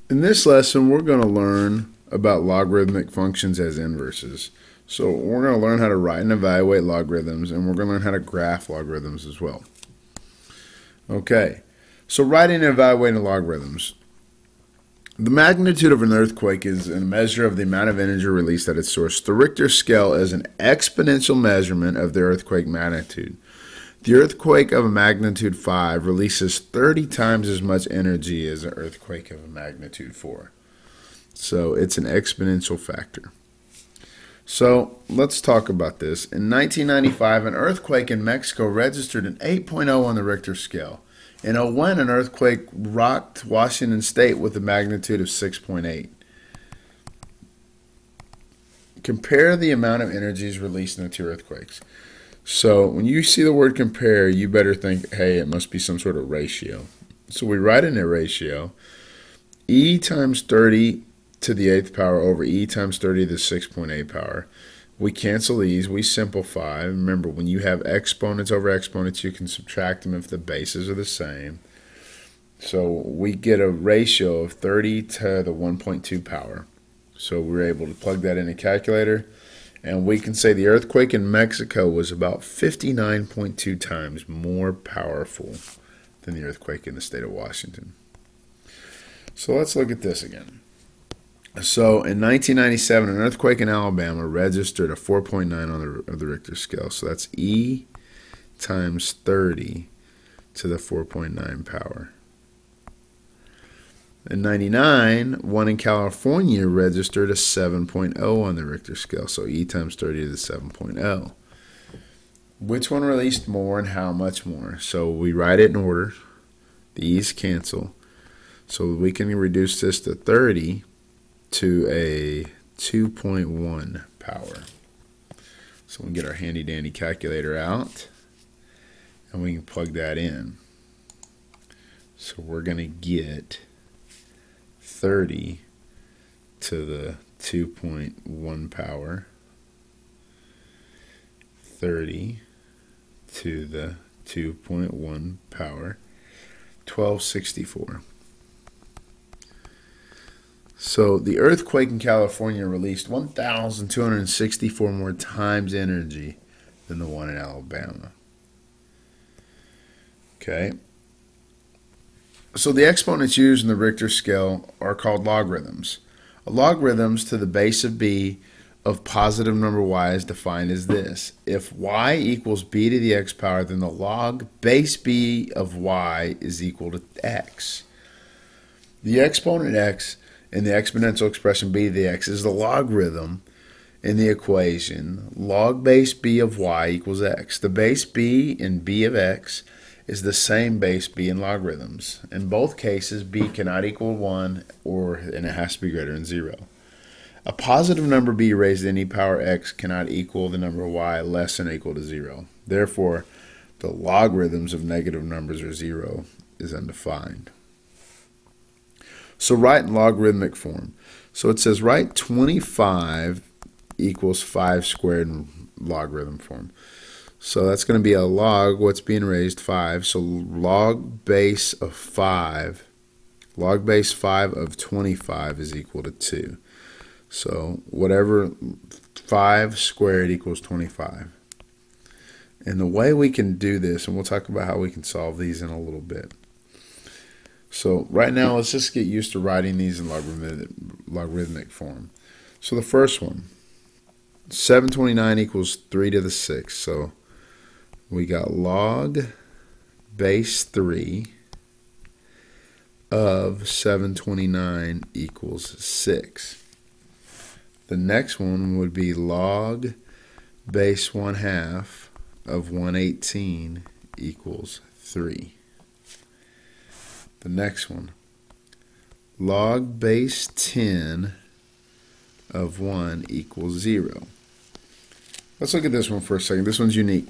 In this lesson, we're going to learn about logarithmic functions as inverses. So we're going to learn how to write and evaluate logarithms, and we're going to learn how to graph logarithms as well. Okay, so writing and evaluating logarithms. The magnitude of an earthquake is a measure of the amount of energy released at its source. The Richter scale is an exponential measurement of the earthquake magnitude. The earthquake of a magnitude 5 releases 30 times as much energy as an earthquake of a magnitude 4. So it's an exponential factor. So let's talk about this. In 1995, an earthquake in Mexico registered an 8.0 on the Richter scale. In 2001, an earthquake rocked Washington State with a magnitude of 6.8. Compare the amount of energies released in the two earthquakes. So when you see the word compare, you better think, hey, it must be some sort of ratio. So we write in a ratio, e times 30 to the 8th power over e times 30 to the 6.8 power. We cancel these, we simplify. Remember, when you have exponents over exponents, you can subtract them if the bases are the same. So we get a ratio of 30 to the 1.2 power. So we're able to plug that in a calculator, and we can say the earthquake in Mexico was about 59.2 times more powerful than the earthquake in the state of Washington. So let's look at this again. So in 1997, an earthquake in Alabama registered a 4.9 on the Richter scale. So that's E times 30 to the 4.9 power. In 99, one in California registered a 7.0 on the Richter scale. So E times 30 to the 7.0. Which one released more and how much more? So we write it in order. The E's cancel. So we can reduce this to 30 to a 2.1 power. So we can get our handy dandy calculator out and we can plug that in. So we're going to get 30 to the 2.1 power, 30 to the 2.1 power, 1264. So the earthquake in California released 1,264 more times energy than the one in Alabama. Okay. So the exponents used in the Richter scale are called logarithms. A logarithms to the base of b of positive number y is defined as this. If y equals b to the x power, then the log base b of y is equal to x. The exponent x in the exponential expression b to the x is the logarithm in the equation log base b of y equals x. The base b in b of x is the same base b in logarithms. In both cases, b cannot equal 1 and it has to be greater than 0. A positive number b raised to any power x cannot equal the number y less than or equal to 0. Therefore, the logarithms of negative numbers or 0 is undefined. So write in logarithmic form. So it says write 25 equals 5 squared in logarithm form. So that's going to be a log, what's being raised, 5. So log base of 5, log base 5 of 25 is equal to 2. So whatever 5 squared equals 25. And the way we can do this, and we'll talk about how we can solve these in a little bit. So right now, let's just get used to writing these in logarithmic form. So the first one, 729 equals 3 to the 6. So we got log base 3 of 729 equals 6. The next one would be log base 1/2 of 118 equals 3. The next one, log base 10 of 1 equals 0. Let's look at this one for a second. This one's unique.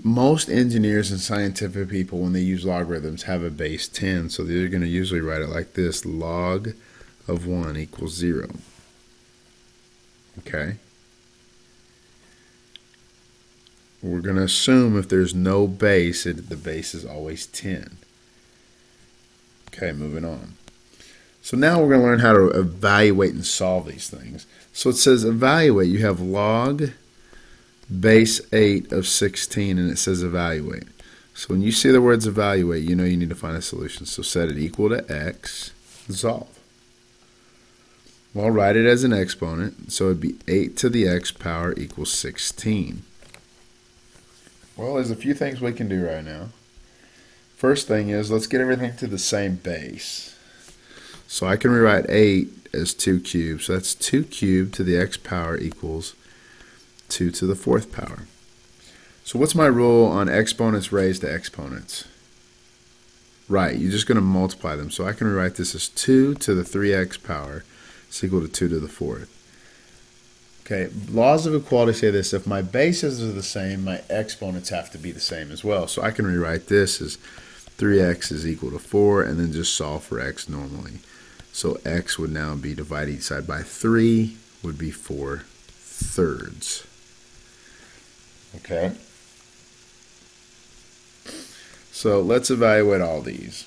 Most engineers and scientific people, when they use logarithms, have a base 10. So they're going to usually write it like this. Log of 1 equals 0. Okay. We're going to assume if there's no base, the base is always 10. Okay, moving on. So now we're going to learn how to evaluate and solve these things. So it says evaluate. You have log base 8 of 16, and it says evaluate. So when you see the words evaluate, you know you need to find a solution. So set it equal to x, solve. Well, I'll write it as an exponent. So it'd be 8 to the x power equals 16. Well, there's a few things we can do right now. First thing is, let's get everything to the same base. So I can rewrite 8 as 2 cubed. So that's 2 cubed to the x power equals 2 to the 4th power. So what's my rule on exponents raised to exponents? Right, you're just going to multiply them. So I can rewrite this as 2 to the 3x power is equal to 2 to the 4th. Okay, laws of equality say this: if my bases are the same, my exponents have to be the same as well. So I can rewrite this as 3x is equal to 4, and then just solve for x normally. So x would now be divided each side by 3, would be 4/3. Okay. So let's evaluate all these.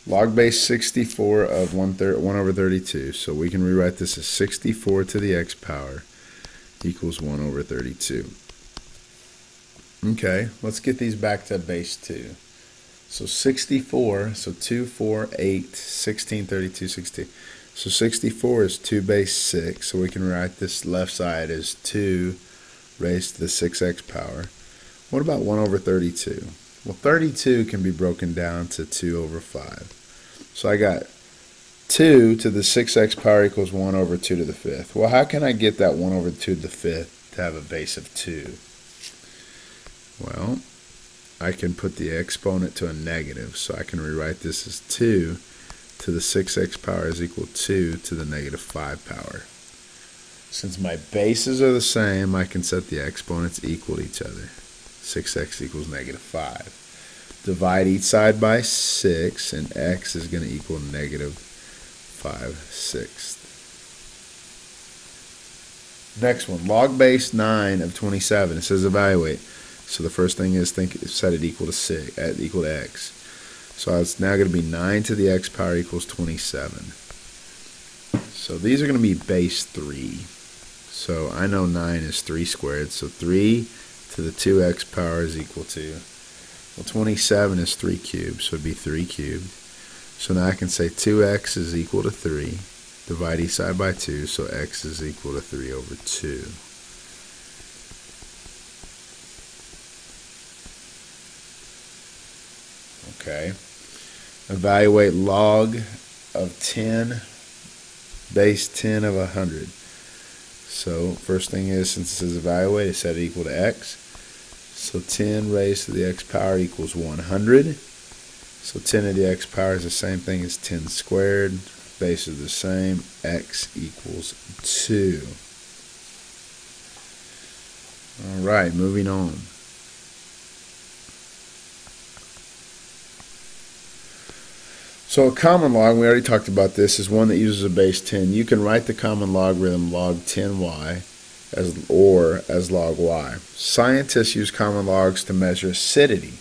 Log base 64 of 1 over 32. So we can rewrite this as 64 to the x power equals 1 over 32. Okay, let's get these back to base 2. So 64, so 2, 4, 8, 16, 32, 16. So 64 is 2 base 6. So we can write this left side as 2 raised to the 6x power. What about 1 over 32? Well, 32 can be broken down to 2 over 5. So I got 2 to the 6x power equals 1 over 2 to the 5th. Well, how can I get that 1 over 2 to the 5th to have a base of 2? Well, I can put the exponent to a negative. So I can rewrite this as 2 to the 6x power is equal to 2 to the negative 5 power. Since my bases are the same, I can set the exponents equal to each other. 6x equals negative 5. Divide each side by 6, and x is going to equal negative 5/6. Next one, log base 9 of 27. It says evaluate. So the first thing is set it equal to equal to x. So it's now going to be 9 to the x power equals 27. So these are going to be base 3. So I know 9 is 3 squared. So 3 to the 2x power is equal to, well, 27 is 3 cubed, so it'd be 3 cubed. So now I can say 2x is equal to 3. Divide each side by 2, so x is equal to 3 over 2. Okay. Evaluate log of 10 base 10 of 100. So first thing is, since it says evaluate, it's set it equal to x. So 10 raised to the x power equals 100. So 10 to the x power is the same thing as 10 squared. Base is the same. X equals 2. All right, moving on. So a common log, we already talked about this, is one that uses a base 10. You can write the common logarithm log 10y as log y. Scientists use common logs to measure acidity,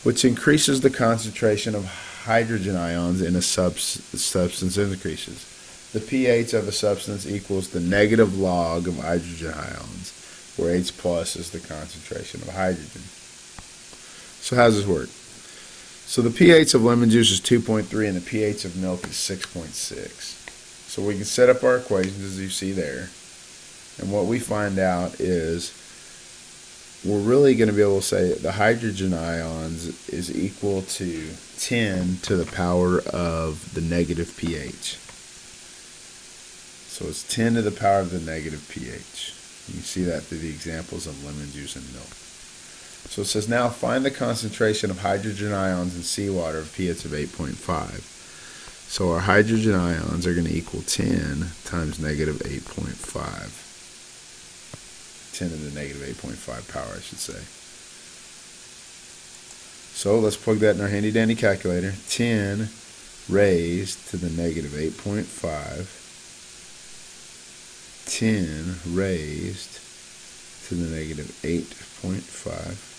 which increases the concentration of hydrogen ions in a substance increases. The pH of a substance equals the negative log of hydrogen ions, where H plus is the concentration of hydrogen. So how does this work? So the pH of lemon juice is 2.3 and the pH of milk is 6.6. So we can set up our equations as you see there. And what we find out is we're really going to be able to say the hydrogen ions is equal to 10 to the power of the negative pH. So it's 10 to the power of the negative pH. You can see that through the examples of lemon juice and milk. So it says now find the concentration of hydrogen ions in seawater of pH of 8.5. So our hydrogen ions are going to equal 10 times negative 8.5. 10 to the negative 8.5 power, I should say. So let's plug that in our handy dandy calculator. 10 raised to the negative 8.5. 10 raised to the negative 8.5.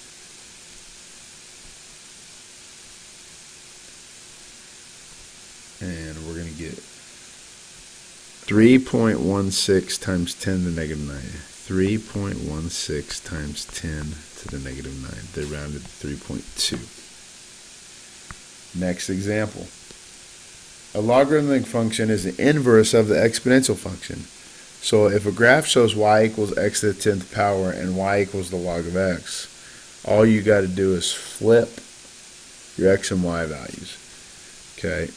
And we're going to get 3.16 times 10 to the negative 9. 3.16 times 10 to the negative 9. They rounded to 3.2. Next example. A logarithmic function is the inverse of the exponential function. So if a graph shows y equals x to the 10th power and y equals the log of x, all you got to do is flip your x and y values. Okay?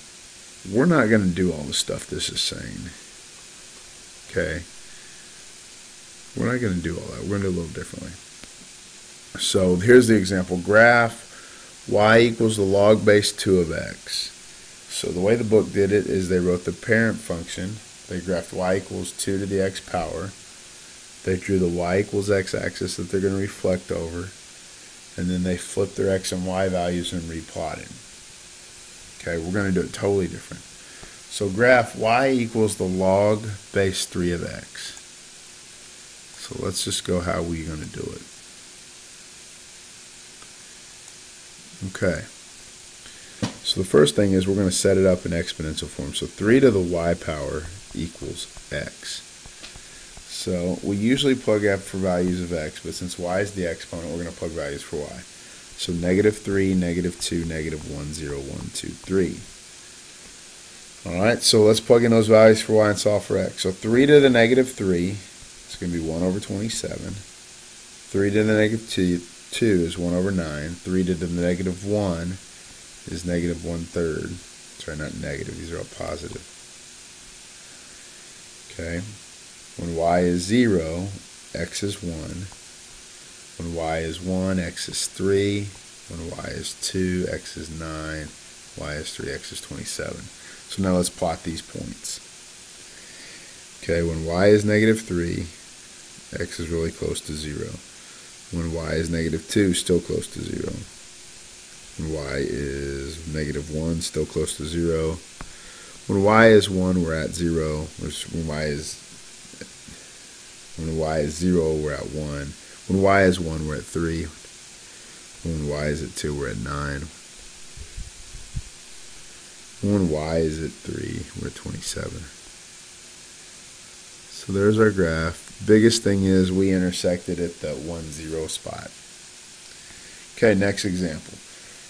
We're not going to do all the stuff this is saying. Okay? We're not going to do all that. We're going to do a little differently. So here's the example. Graph y equals the log base 2 of x. So the way the book did it is they wrote the parent function. They graphed y equals 2 to the x power. They drew the y equals x axis that they're going to reflect over. And then they flipped their x and y values and replotted. Okay, we're going to do it totally different. So graph y equals the log base 3 of x. So let's just go how we're going to do it. Okay. So the first thing is we're going to set it up in exponential form. So 3 to the y power equals x. So we usually plug up for values of x, but since y is the exponent, we're going to plug values for y. So negative 3, negative 2, negative 1, 0, 1, 2, 3. Alright, so let's plug in those values for y and solve for x. So 3 to the negative 3 is going to be 1 over 27. 3 to the negative 2 is 1 over 9. 3 to the negative 1 is negative 1/3. Sorry, not negative. These are all positive. Okay. When y is 0, x is 1. When y is 1, x is 3. When y is 2, x is 9. Y is 3, x is 27. So now let's plot these points. Okay, when y is negative 3, x is really close to 0. When y is negative 2, still close to 0. When y is negative 1, still close to 0. When y is 1, we're at 0. When y is 0, we're at 1. When y is 1, we're at 3. When y is at 2, we're at 9. When y is at 3, we're at 27. So there's our graph. Biggest thing is we intersected at the 1, 0 spot. Okay, next example.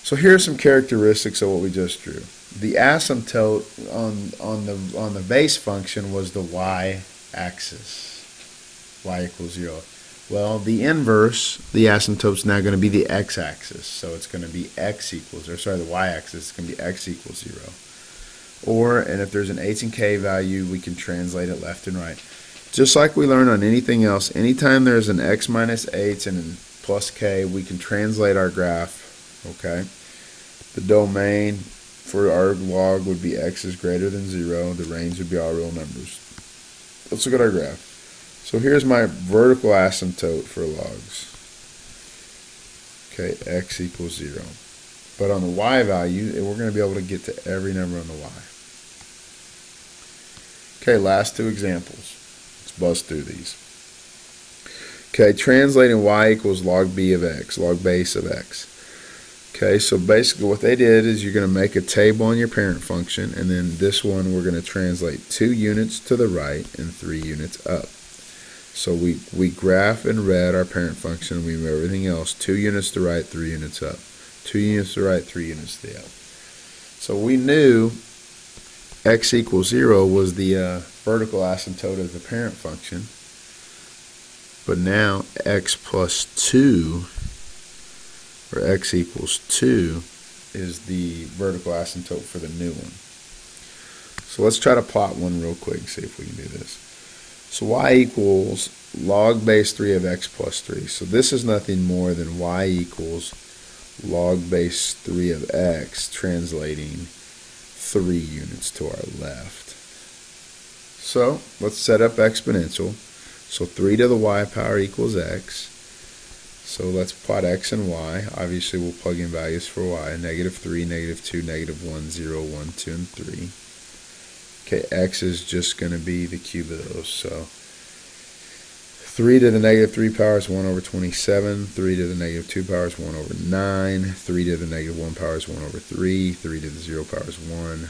So here are some characteristics of what we just drew. The asymptote on the base function was the y-axis. Y equals 0. Well, the inverse, the asymptote's now going to be the x-axis. So it's going to be x equals, or sorry, the y-axis is going to be x equals 0. Or, and if there's an h and k value, we can translate it left and right. Just like we learned on anything else, anytime there's an x minus h and an plus k, we can translate our graph. Okay. The domain for our log would be x is greater than 0. The range would be all real numbers. Let's look at our graph. So here's my vertical asymptote for logs. Okay, x equals 0. But on the y value, we're going to be able to get to every number on the y. Okay, last two examples. Let's buzz through these. Okay, translating y equals log b of x, log base of x. Okay, so basically what they did is you're going to make a table on your parent function, and then this one we're going to translate 2 units to the right and 3 units up. So we graph in red our parent function, and we move everything else 2 units to the right, 3 units up. 2 units to the right, 3 units to the up. So we knew x equals 0 was the vertical asymptote of the parent function, but now x plus 2, or x equals 2, is the vertical asymptote for the new one. So let's try to plot one real quick and see if we can do this. So y equals log base 3 of x plus 3. So this is nothing more than y equals log base 3 of x translating 3 units to our left. So let's set up exponential. So 3 to the y power equals x. So let's plot x and y. Obviously we'll plug in values for y. Negative 3, negative 2, negative 1, 0, 1, 2, and 3. Okay, x is just going to be the cube of those. So 3 to the negative 3 power is 1 over 27. 3 to the negative 2 power is 1 over 9. 3 to the negative 1 power is 1 over 3. 3 to the 0 power is 1.